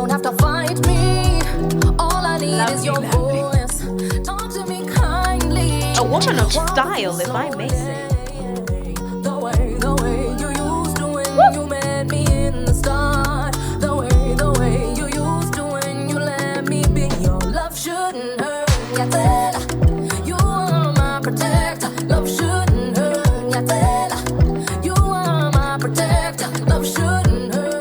don't have to fight me. All I need is your voice. Talk to me kindly. A woman of style, if I may say. The way you used to when you met me in the start. The way you used to when you let me be your love shouldn't hurt. You are my protector. Love shouldn't hurt. You are my protector. Love shouldn't hurt.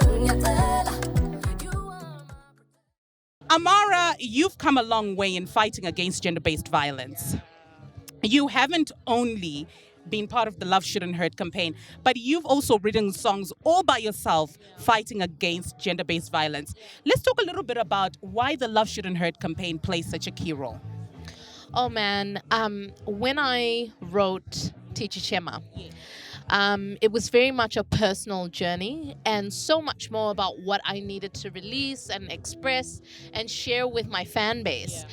AMMARA, you've come a long way in fighting against gender-based violence. You haven't only been part of the Love Shouldn't Hurt campaign, but you've also written songs all by yourself fighting against gender-based violence. Let's talk a little bit about why the Love Shouldn't Hurt campaign plays such a key role. Oh man, when I wrote Teacher Chema, it was very much a personal journey and so much more about what I needed to release and express and share with my fan base.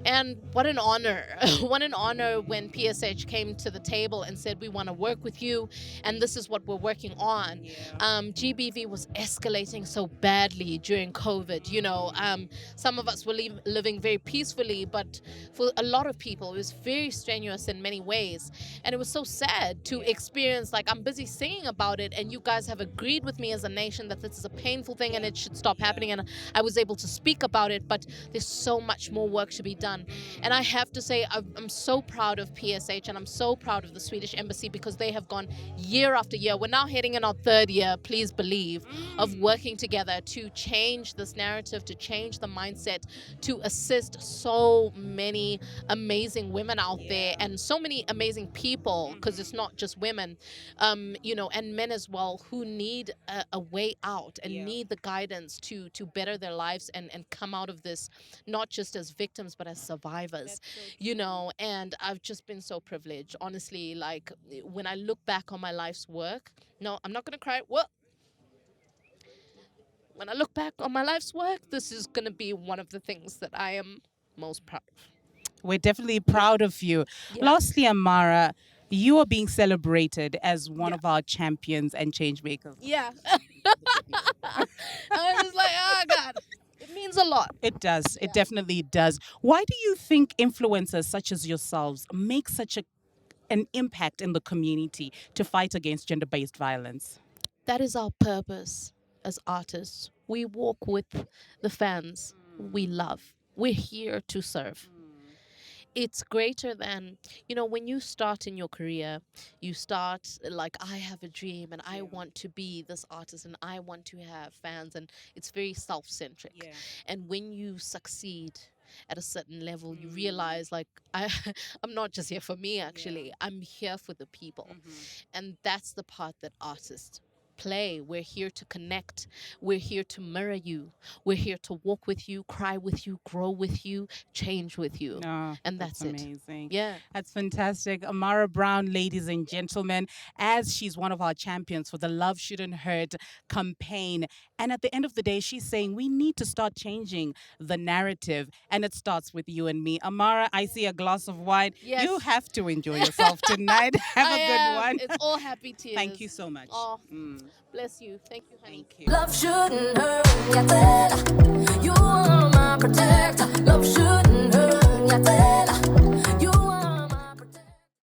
And what an honor. What an honor when PSH came to the table and said, we want to work with you and this is what we're working on. GBV was escalating so badly during COVID. Some of us were living very peacefully, but for a lot of people, it was very strenuous in many ways. And it was so sad to experience, like, I'm busy saying about it and you guys have agreed with me as a nation that this is a painful thing and it should stop happening. And I was able to speak about it, but there's so much more work to be done. And I have to say, I'm so proud of PSH and I'm so proud of the Swedish Embassy because they have gone year after year. We're now heading in our third year, please believe, of working together to change this narrative, to change the mindset, to assist so many amazing women out there and so many amazing people, because it's not just women, and men as well, who need a way out and need the guidance to better their lives and come out of this, not just as victims, but as survivors, and I've just been so privileged. Honestly, like, when I look back on my life's work, no, I'm not going to cry. When I look back on my life's work, this is going to be one of the things that I am most proud of. We're definitely proud of you. Yeah. Lastly, AMMARA, you are being celebrated as one of our champions and change makers. Yeah. I was like, oh, God. It means a lot. It does. It definitely does. Why do you think influencers such as yourselves make such an impact in the community to fight against gender-based violence? That is our purpose as artists. We walk with the fans we love. We're here to serve. It's greater than, when you start in your career, you start like, I have a dream and I want to be this artist and I want to have fans, and it's very self-centric. Yeah. And when you succeed at a certain level, you realize, like, I'm not just here for me, actually. Yeah. I'm here for the people. And that's the part that artists play. We're here to connect. We're here to mirror you. We're here to walk with you, cry with you, grow with you, change with you. Oh, and that's it. Amazing. Yeah. That's fantastic. AMMARA Brown, ladies and gentlemen, as she's one of our champions for the Love Shouldn't Hurt campaign. And at the end of the day, she's saying we need to start changing the narrative. And it starts with you and me. AMMARA, I see a glass of wine. Yes. You have to enjoy yourself tonight. Have a good one. It's all happy tears. Thank you so much. Oh, bless you. Thank you, honey. Thank you. Love shouldn't hurt. You are my protector. Love shouldn't hurt.